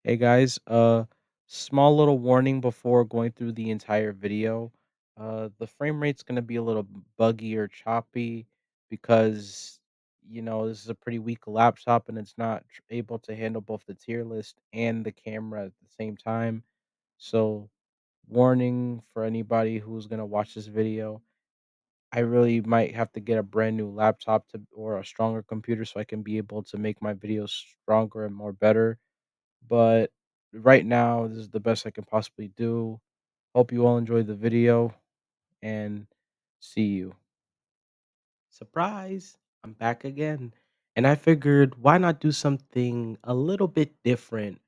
Hey guys, small little warning before going through the entire video. The frame rate's gonna be a little buggy or choppy because this is a pretty weak laptop and it's not able to handle both the tier list and the camera at the same time. So, warning for anybody who's gonna watch this video. I really might have to get a brand new laptop to or a stronger computer so I can be able to make my videos stronger and more better, but right now, this is the best I can possibly do. Hope you all enjoyed the video and see you. Surprise! I'm back again. And I figured why not do something a little bit different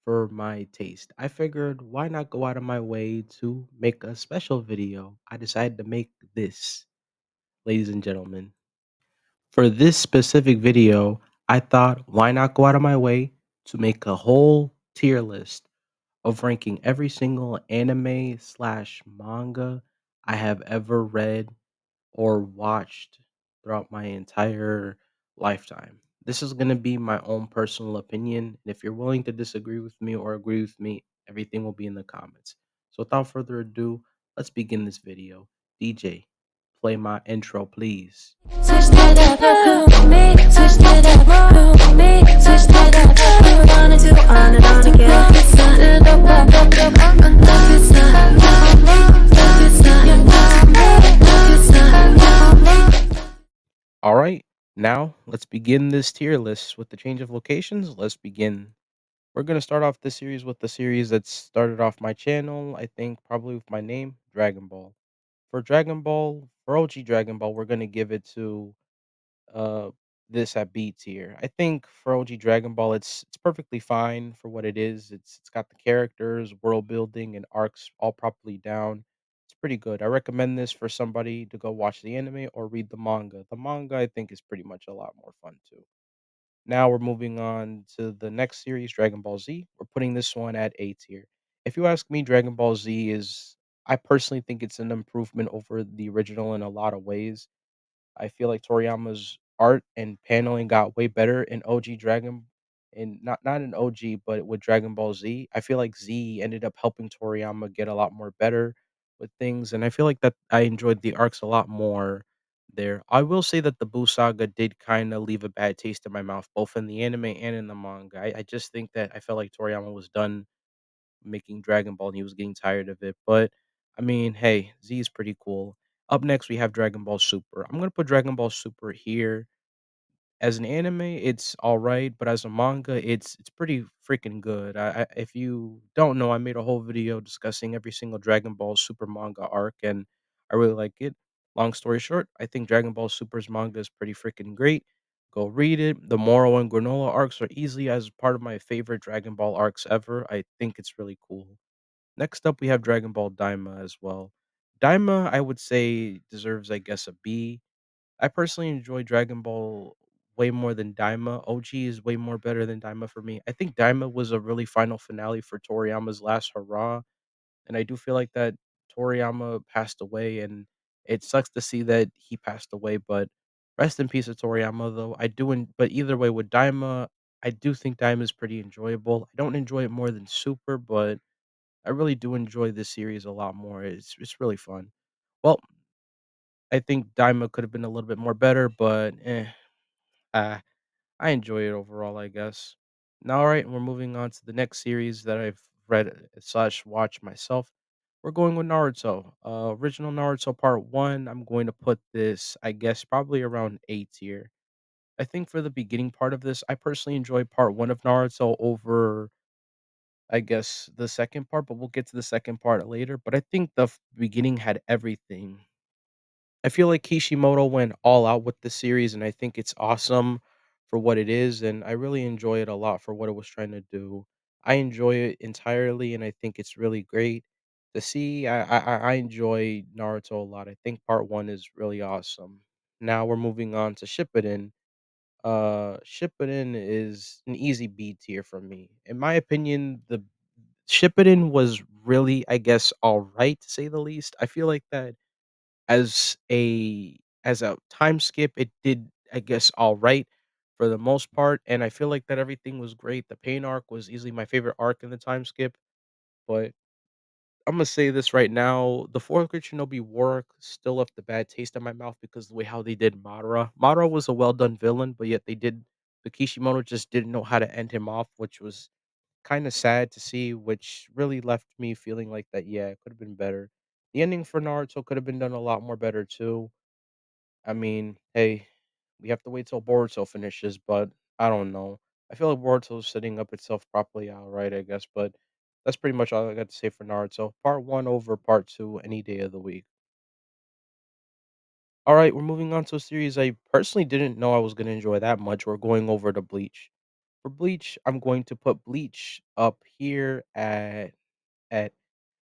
for my taste? I figured why not go out of my way to make a special video? I decided to make this, ladies and gentlemen. For this specific video, I thought why not go out of my way to make a whole tier list of ranking every single anime slash manga I have ever read or watched throughout my entire lifetime. This is going to be my own personal opinion. And if you're willing to disagree with me or agree with me, everything will be in the comments. So without further ado, let's begin this video. DJ, play my intro, please. Switch that up, who me? Switch that up, who me? Switch that up, who wanna do on and on again? It's not it up, up, up, up, it's not, it's not. All right, now let's begin this tier list with the change of locations. Let's begin. We're gonna start off this series with the series that started off my channel. I think probably with my name, Dragon Ball. For OG Dragon Ball, we're gonna give it to uh this at B tier. I think for OG Dragon Ball, it's perfectly fine for what it is. It's got the characters, world building, and arcs all properly down. It's pretty good. I recommend this for somebody to go watch the anime or read the manga. The manga I think is pretty much a lot more fun too. Now we're moving on to the next series, Dragon Ball Z. We're putting this one at A tier. If you ask me, Dragon Ball Z I personally think it's an improvement over the original in a lot of ways. I feel like Toriyama's art and paneling got way better in OG Dragon in not in OG, but with Dragon Ball Z. I feel like Z ended up helping Toriyama get a lot more better with things, and I feel like that I enjoyed the arcs a lot more there. I will say that the Buu Saga did kinda leave a bad taste in my mouth, both in the anime and in the manga. I just think that I felt like Toriyama was done making Dragon Ball, and he was getting tired of it. But I mean, hey, Z is pretty cool. Up next, we have Dragon Ball Super. I'm gonna put Dragon Ball Super here. As an anime, it's all right, but as a manga, it's pretty freaking good. If you don't know, I made a whole video discussing every single Dragon Ball Super manga arc, and I really like it. Long story short, I think Dragon Ball Super's manga is pretty freaking great. Go read it. The Moro and Granola arcs are easily as part of my favorite Dragon Ball arcs ever. I think it's really cool. Next up, we have Dragon Ball Daima as well. Daima, I would say, deserves, I guess, a B. I personally enjoy Dragon Ball way more than Daima. OG is way more better than Daima for me. I think Daima was a really final finale for Toriyama's last hurrah, and I do feel like that Toriyama passed away, and it sucks to see that he passed away. But rest in peace to Toriyama, though. But either way, with Daima, I do think Daima is pretty enjoyable. I don't enjoy it more than Super, but I really do enjoy this series a lot more. It's really fun. Well, I think Daima could have been a little bit more better, but uh, I enjoy it overall, I guess. Now, all right, we're moving on to the next series that I've read slash watched myself. We're going with Naruto. Original Naruto Part One. I'm going to put this, I guess, probably around A tier. I think for the beginning part of this, I personally enjoyed Part One of Naruto over, I guess, the second part, but we'll get to the second part later. But I think the beginning had everything. I feel like Kishimoto went all out with the series, and I think it's awesome for what it is, and I really enjoy it a lot for what it was trying to do. I enjoy it entirely, and I think it's really great to see. I enjoy Naruto a lot. I think part one is really awesome. Now we're moving on to Shippuden. Shippuden is an easy B tier for me. In my opinion, the Shippuden was really, I guess, all right to say the least. I feel like that as a time skip, it did, I guess, alright. for the most part, and I feel like that everything was great. The pain arc was easily my favorite arc in the time skip, but Imma say this right now, the 4th grade Shinobi War arc still left a bad taste in my mouth because the way how they did Madara. Madara was a well done villain, but yet the Kishimoto just didn't know how to end him off, which was kinda sad to see, which really left me feeling like that, yeah, it could've been better. The ending for Naruto could have been done a lot more better too. I mean, hey, we have to wait till Boruto finishes, but I don't know. I feel like Boruto's setting up itself properly alright, I guess, but that's pretty much all I got to say for Naruto. Part 1 over part 2 any day of the week. Alright, we're moving on to a series I personally didn't know I was gonna enjoy that much. We're going over to Bleach. For Bleach, I'm going to put Bleach up here at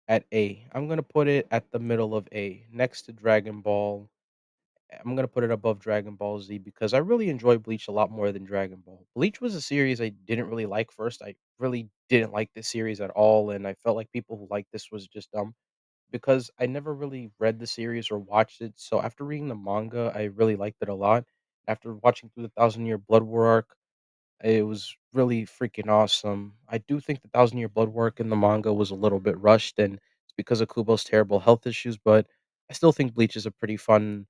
at A. I'm gonna put it at the middle of A, next to Dragon Ball. I'm gonna put it above Dragon Ball Z because I really enjoy Bleach a lot more than Dragon Ball. Bleach was a series I didn't really like first. I really didn't like this series at all, and I felt like people who liked this was just dumb because I never really read the series or watched it. So after reading the manga, I really liked it a lot. After watching through the Thousand Year Blood War arc, it was really freaking awesome. I do think the Thousand Year Blood War arc in the manga was a little bit rushed, and it's because of Kubo's terrible health issues. But I still think Bleach is a pretty fun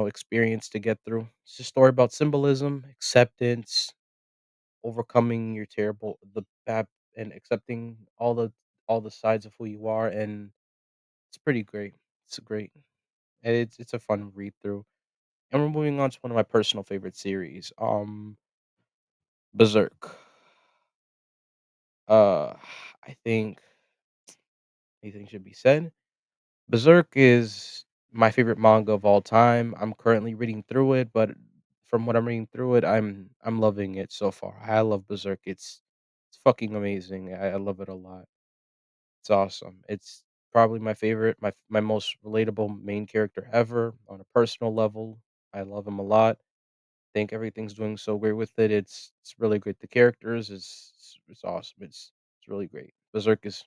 experience to get through. It's a story about symbolism, acceptance, overcoming your terrible the bad and accepting all the sides of who you are, and it's pretty great. It's great. And it's a fun read through. And we're moving on to one of my personal favorite series, Berserk. Uh I think anything should be said. Berserk is my favorite manga of all time. I'm currently reading through it, but from what I'm reading through it, I'm loving it so far. I love Berserk. It's fucking amazing. I love it a lot. It's awesome. It's probably my favorite, my most relatable main character ever on a personal level. I love him a lot. Think everything's doing so great with it. It's really great. The characters is awesome. It's really great. Berserk is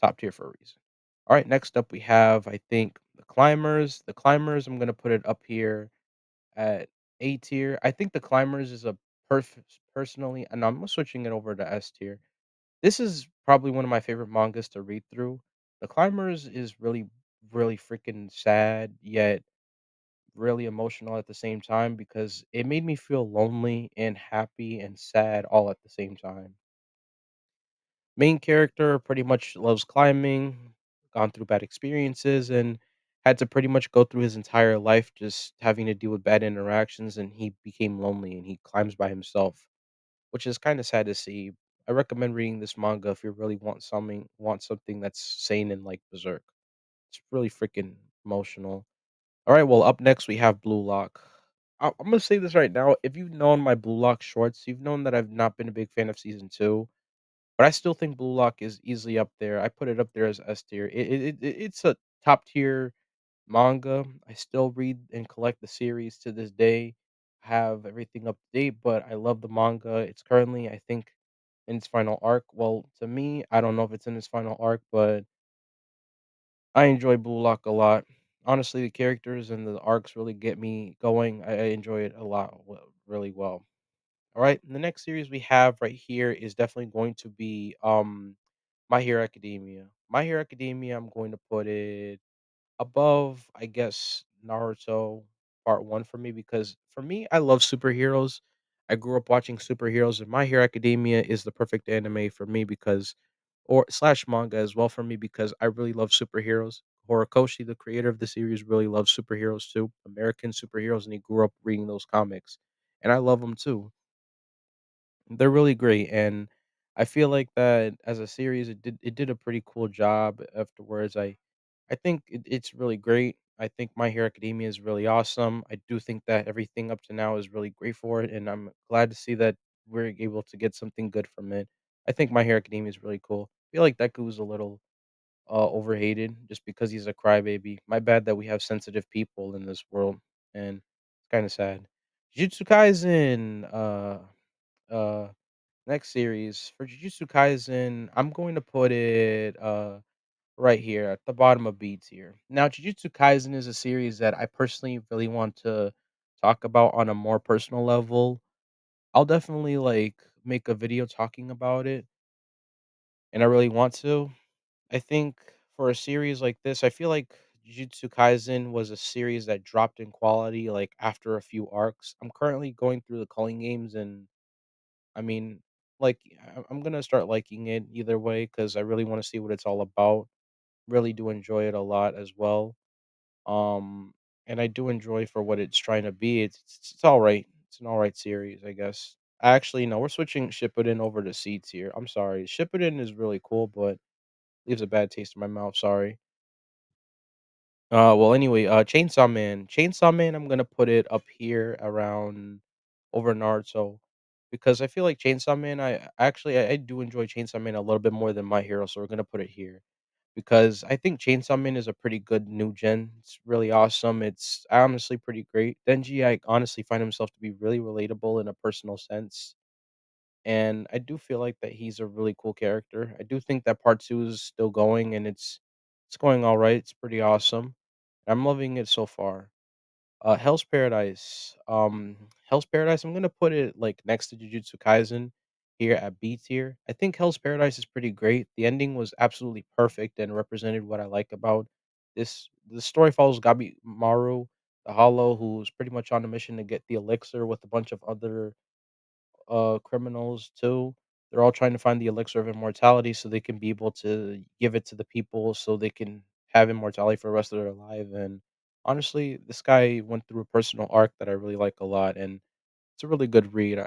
top tier for a reason. All right, next up we have I think the climbers. The climbers, I'm gonna put it up here at A tier. I think the climbers is a personally, and I'm switching it over to S tier. This is probably one of my favorite mangas to read through. The climbers is really freaking sad yet really emotional at the same time because it made me feel lonely and happy and sad all at the same time. Main character pretty much loves climbing, gone through bad experiences, and had to pretty much go through his entire life just having to deal with bad interactions, and he became lonely and he climbs by himself, which is kind of sad to see. I recommend reading this manga if you really want something that's sane and like Berserk. It's really freaking emotional. All right, well, up next we have Blue Lock. I'm gonna say this right now. If you've known my Blue Lock shorts, you've known that I've not been a big fan of season two, but I still think Blue Lock is easily up there. I put it up there as S tier. It's a top tier manga. I still read and collect the series to this day. Have everything up to date, but I love the manga. It's currently, I think, in its final arc. Well, to me, I don't know if it's in its final arc, but I enjoy Blue Lock a lot. Honestly, the characters and the arcs really get me going. I enjoy it a lot, really well. All right, the next series we have right here is definitely going to be My Hero Academia. My Hero Academia, I'm going to put it above, I guess, Naruto Part 1 for me because for me, I love superheroes. I grew up watching superheroes, and My Hero Academia is the perfect anime for me because or slash manga as well for me because I really love superheroes. Horikoshi, the creator of the series, really loves superheroes too, American superheroes, and he grew up reading those comics. And I love them too. They're really great, and I feel like that as a series, it did a pretty cool job afterwards. I think it's really great. I think My Hero Academia is really awesome. I do think that everything up to now is really great for it, and I'm glad to see that we're able to get something good from it. I think My Hero Academia is really cool. I feel like Deku is a little overhated just because he's a crybaby. My bad that we have sensitive people in this world, and it's kind of sad. Jujutsu Kaisen, uh, next series for Jujutsu Kaisen, I'm going to put it right here at the bottom of B tier. Now, Jujutsu Kaisen is a series that I personally really want to talk about on a more personal level. I'll definitely, like, make a video talking about it, and I really want to. I think for a series like this, I feel like Jujutsu Kaisen was a series that dropped in quality, like, after a few arcs. I'm currently going through the culling games, and, I mean, like, I'm gonna start liking it either way because I really wanna see what it's all about. Really do enjoy it a lot as well. Um, and I do enjoy for what it's trying to be. It's alright. It's an alright series, I guess. Actually, no, we're switching Shippuden over to C tier. I'm sorry. Shippuden is really cool, but leaves a bad taste in my mouth, sorry. Well, anyway, Chainsaw Man. Chainsaw Man, I'm gonna put it up here around over Naruto because I feel like Chainsaw Man. I do enjoy Chainsaw Man a little bit more than My Hero, so we're gonna put it here because I think Chainsaw Man is a pretty good new gen. It's really awesome. It's honestly pretty great. Denji, I honestly find himself to be really relatable in a personal sense. And I do feel like that he's a really cool character. I do think that part 2 is still going and it's going all right. It's pretty awesome. I'm loving it so far. Hell's Paradise. Hell's Paradise, I'm gonna put it like next to Jujutsu Kaisen here at B tier. I think Hell's Paradise is pretty great. The ending was absolutely perfect and represented what I like about this. The story follows Gabi Maru, the Hollow, who's pretty much on a mission to get the elixir with a bunch of other criminals too. They're all trying to find the elixir of immortality so they can be able to give it to the people so they can have immortality for the rest of their life. And honestly, this guy went through a personal arc that I really like a lot, and it's a really good read.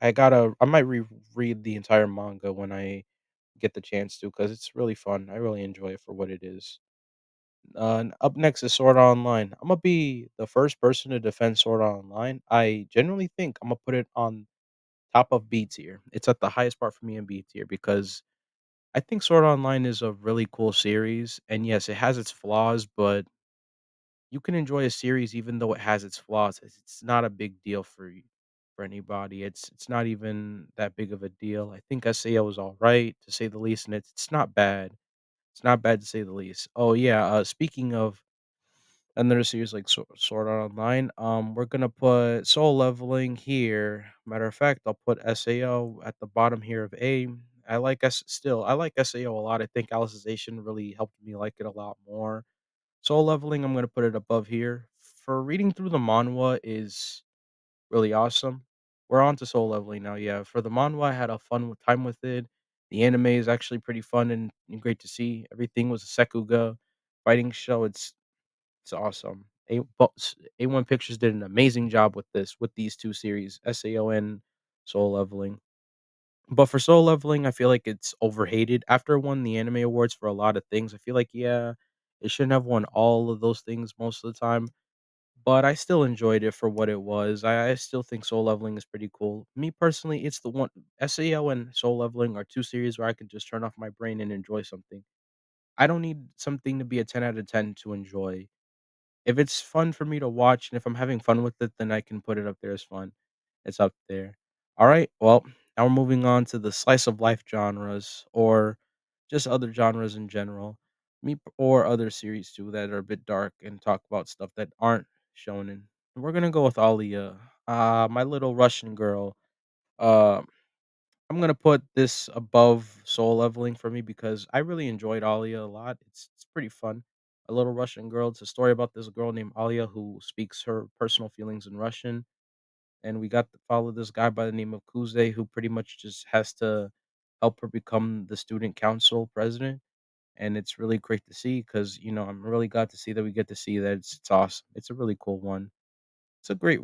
I might reread the entire manga when I get the chance to because it's really fun. I really enjoy it for what it is. And up next is Sword Art Online. I'm gonna be the first person to defend Sword Art Online. I generally think I'm gonna put it on top of B tier. It's at the highest part for me in B tier because I think Sword Art Online is a really cool series, and yes, it has its flaws, but you can enjoy a series even though it has its flaws. It's not a big deal for anybody. It's not even that big of a deal. I think SAO is all right to say the least, and it's not bad. It's not bad to say the least. Oh yeah, speaking of another series like Sword Art Online. We're gonna put Soul Leveling here. Matter of fact, I'll put SAO at the bottom here of A. I like SAO a lot. I think Alicization really helped me like it a lot more. Soul Leveling, I'm gonna put it above here. For reading through the manhwa is really awesome. We're on to Soul Leveling now. Yeah, for the manhwa, I had a time with it. The anime is actually pretty fun and great to see. Everything was a Sekuga fighting show. It's awesome. A1 Pictures did an amazing job with these 2 series, SAO and Soul Leveling. But for Soul Leveling, I feel like it's overhated. After it won the anime awards for a lot of things, I feel like, yeah, it shouldn't have won all of those things most of the time, but I still enjoyed it for what it was. I still think Soul Leveling is pretty cool. Me personally, it's the one SAO and Soul Leveling are 2 series where I can just turn off my brain and enjoy something. I don't need something to be a 10 out of 10 to enjoy. If it's fun for me to watch and if I'm having fun with it, then I can put it up there as fun. It's up there. Alright, well, now we're moving on to the slice of life genres or just other genres in general. Or other series too that are a bit dark and talk about stuff that aren't shonen. We're gonna go with Alia, my little Russian girl. Uh, I'm gonna put this above Soul Leveling for me because I really enjoyed Alia a lot. It's pretty fun. A little Russian girl. It's a story about this girl named Alia who speaks her personal feelings in Russian, and we got to follow this guy by the name of Kuze who pretty much just has to help her become the student council president. And it's really great to see because I'm really glad to see that we get to see that it's awesome. It's a really cool one. It's a great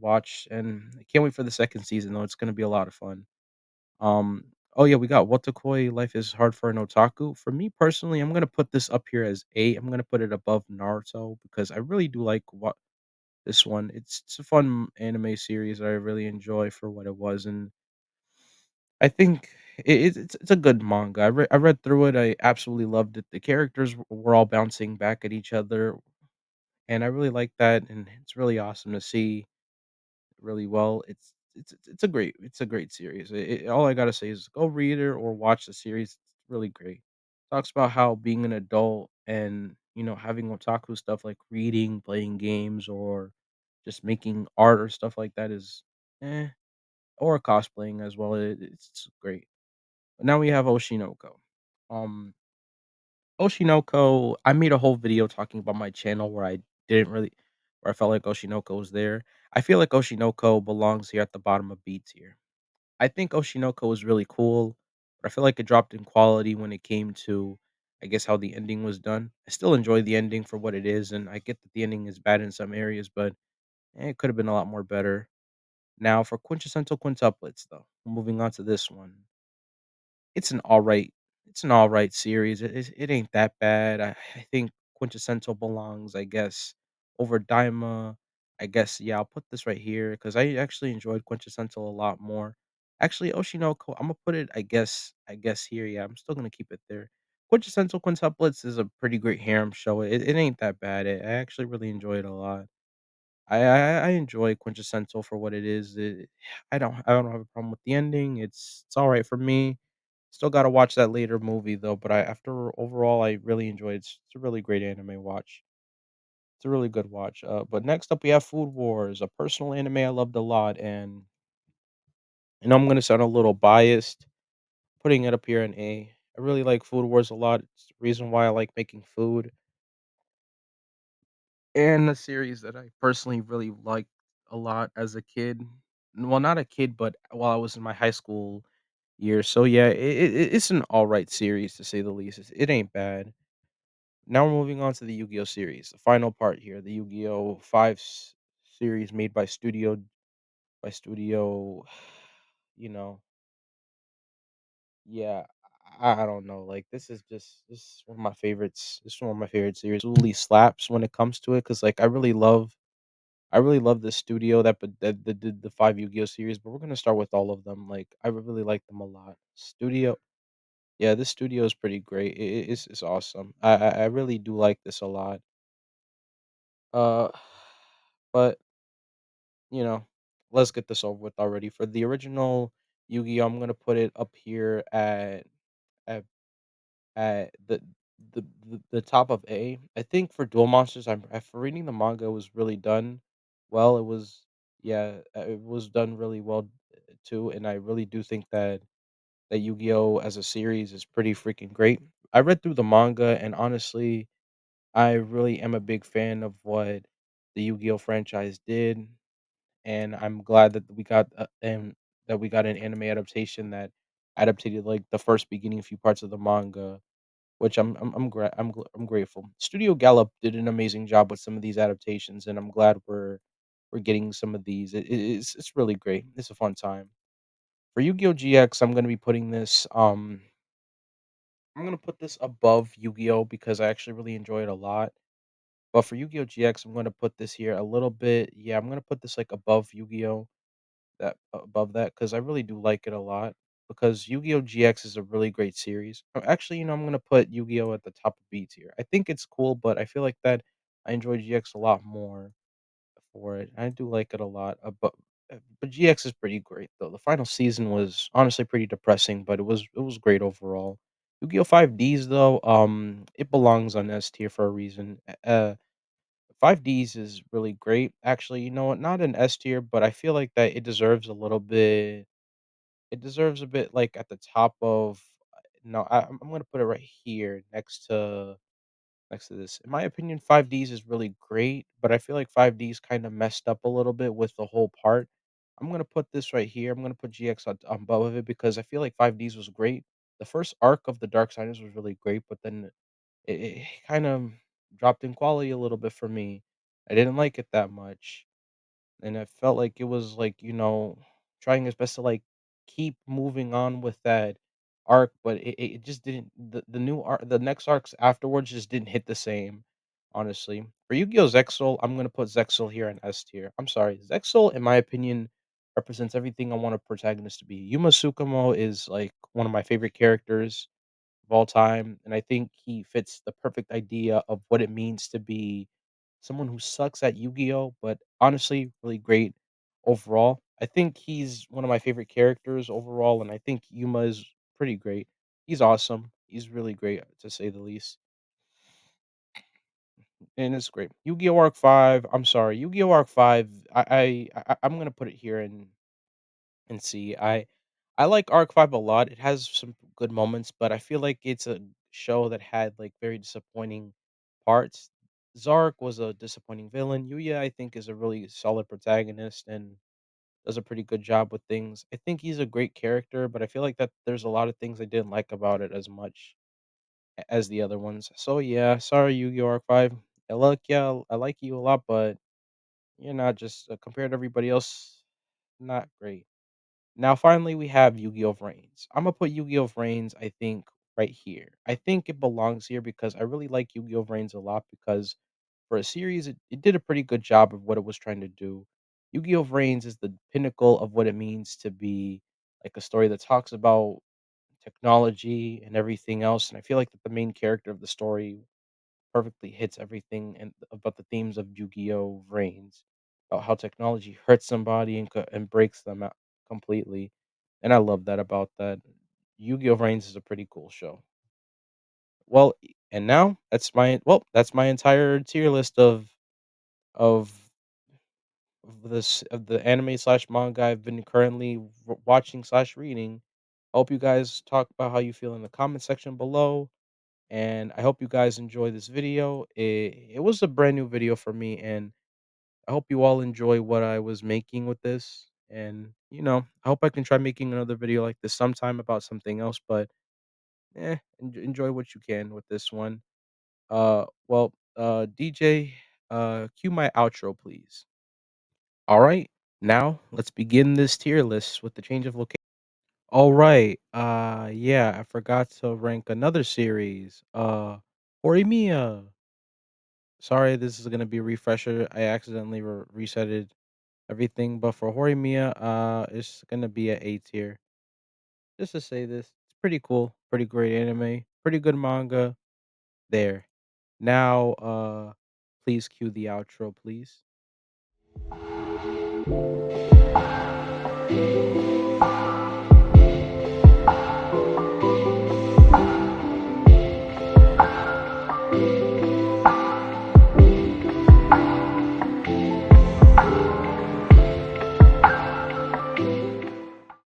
watch, and I can't wait for the second season though. It's gonna be a lot of fun. Oh yeah, we got Watakoi Life is Hard for an Otaku. For me personally, I'm gonna put this up here as 8. I'm gonna put it above Naruto because I really do like what this one. It's a fun anime series that I really enjoy for what it was, and I think it's a good manga. I read through it. I absolutely loved it. The characters were all bouncing back at each other, and I really like that. And it's really awesome to see really well. It's a great series. All I gotta say is go read it or watch the series. It's really great. Talks about how being an adult and having otaku stuff like reading, playing games, or just making art or stuff like that is eh. or cosplaying as well. It's great. But now we have Oshinoko. Um, Oshinoko, I made a whole video talking about my channel where I didn't really, where I felt like Oshinoko was there. I feel like Oshinoko belongs here at the bottom of B tier. I think Oshinoko was really cool, but I feel like it dropped in quality when it came to, I guess, how the ending was done. I still enjoy the ending for what it is, and I get that the ending is bad in some areas, but it could have been a lot more better. Now, for quintessential quintuplets, though, moving on to this one, it's an alright it's an alright series. It ain't that bad. I think Quintessential belongs, I guess, over Daima. I guess, yeah, I'll put this right here because I actually enjoyed Quintessential a lot more. Actually, Oshinoko, Imma put it, I guess here, yeah, I'm still gonna keep it there. Quintessential Quintuplets is a pretty great harem show. It ain't that bad. I actually really enjoy it a lot. I enjoy Quintessential for what it is. I don't have a problem with the ending. It's alright for me. Still gotta watch that later movie though, but I after overall I really enjoyed it's a really great anime watch. It's a really good watch. But next up we have Food Wars, a personal anime I loved a lot, and I'm gonna sound a little biased putting it up here in A. I really like Food Wars a lot. It's the reason why I like making food. And a series that I personally really liked a lot as a kid. Well, not a kid, but while I was in my high school years. So yeah, it's an all right series to say the least. It ain't bad. Now we're moving on to the Yu-Gi-Oh series, the final part here, the Yu-Gi-Oh 5 series made by Studio. You know, yeah, I don't know. Like this is one of my favorites. This is one of my favorite series. Absolutely slaps when it comes to it because like I really love the studio that did the 5 Yu-Gi-Oh! Series, but we're gonna start with all of them, like, I really like them a lot. Studio Yeah, this studio is pretty great. It's awesome. I really do like this a lot. Uh, but, you know, let's get this over with already. For the original Yu-Gi-Oh! I'm gonna put it up here at at the top of A. I think for Duel Monsters, for reading the manga, it was really done well. It was yeah, it was done really well too, and I really do think that Yu-Gi-Oh as a series is pretty freaking great. I read through the manga, and honestly, I really am a big fan of what the Yu-Gi-Oh franchise did, and I'm glad that we got an anime adaptation that adapted like the first beginning few parts of the manga, which I'm grateful. Studio Gallop did an amazing job with some of these adaptations, and I'm glad we're getting some of these. It's really great. It's a fun time. For Yu-Gi-Oh! GX, I'm gonna put this above Yu-Gi-Oh! Because I actually really enjoy it a lot. But for Yu-Gi-Oh! GX, I'm gonna put this here a little bit. Yeah, I'm gonna put this like above Yu-Gi-Oh! That above that because I really do like it a lot. Because Yu-Gi-Oh! GX is a really great series. Actually, I'm gonna put Yu-Gi-Oh! At the top of B tier. I think it's cool, but I feel like that I enjoy GX a lot more for it. I do like it a lot, but GX is pretty great though. The final season was honestly pretty depressing, but it was great overall. Yu-Gi-Oh! 5Ds though, it belongs on S tier for a reason. 5Ds is really great. Actually, you know what? Not an S tier, but I feel like that it deserves a little bit. It deserves a bit like at the top of. No, I'm gonna put it right here next to this. In my opinion, 5Ds is really great, but I feel like 5Ds kind of messed up a little bit with the whole part. I'm gonna put this right here. I'm gonna put GX on above of it because I feel like 5Ds was great. The first arc of the Dark Siders was really great, but then it kind of dropped in quality a little bit for me. I didn't like it that much. And I felt like it was like, trying his best to like keep moving on with that arc, but it just didn't the new arc the next arcs afterwards just didn't hit the same, honestly. For Yu-Gi-Oh! Zexal, I'm gonna put Zexal here in S tier. I'm sorry. Zexal, in my opinion, represents everything I want a protagonist to be. Yuma Sukumo is like one of my favorite characters of all time, and I think he fits the perfect idea of what it means to be someone who sucks at Yu-Gi-Oh, but honestly, really great overall. I think he's one of my favorite characters overall, and I think Yuma is pretty great. He's awesome. He's really great to say the least, and it's great. Yu-Gi-Oh! Arc 5. I'm sorry, Yu-Gi-Oh! Arc 5. I'm gonna put it here in. And see, I like Arc 5 a lot. It has some good moments, but I feel like it's a show that had like very disappointing parts. Zark was a disappointing villain. Yuya, I think, is a really solid protagonist and does a pretty good job with things. I think he's a great character, but I feel like that there's a lot of things I didn't like about it as much as the other ones. So yeah, sorry, Yu-Gi-Oh! Arc 5. I like you a lot, but you're not just compared to everybody else, not great. Now, finally, we have Yu-Gi-Oh! Vrains. I'm gonna put Yu-Gi-Oh! Vrains, I think, right here. I think it belongs here because I really like Yu-Gi-Oh! Vrains a lot because for a series, it did a pretty good job of what it was trying to do. Yu-Gi-Oh! Vrains is the pinnacle of what it means to be like a story that talks about technology and everything else. And I feel like that the main character of the story perfectly hits everything and about the themes of Yu-Gi-Oh! Vrains, about how technology hurts somebody and breaks them out completely, and I love that about that. Yu-Gi-Oh! Vrains is a pretty cool show. And now that's my entire tier list of of the anime slash manga I've been currently watching slash reading. I hope you guys talk about how you feel in the comment section below. And I hope you guys enjoy this video. It was a brand new video for me, and I hope you all enjoy what I was making with this. And I hope I can try making another video like this sometime about something else. But enjoy what you can with this one. DJ, cue my outro, please. All right, now let's begin this tier list with the change of location. All right. Yeah, I forgot to rank another series. Horimiya. Sorry, this is gonna be a refresher. I accidentally resetted everything, but for Horimiya, it's gonna be at A tier. Just to say this, it's pretty cool, pretty great anime, pretty good manga. There. Now, please cue the outro, please.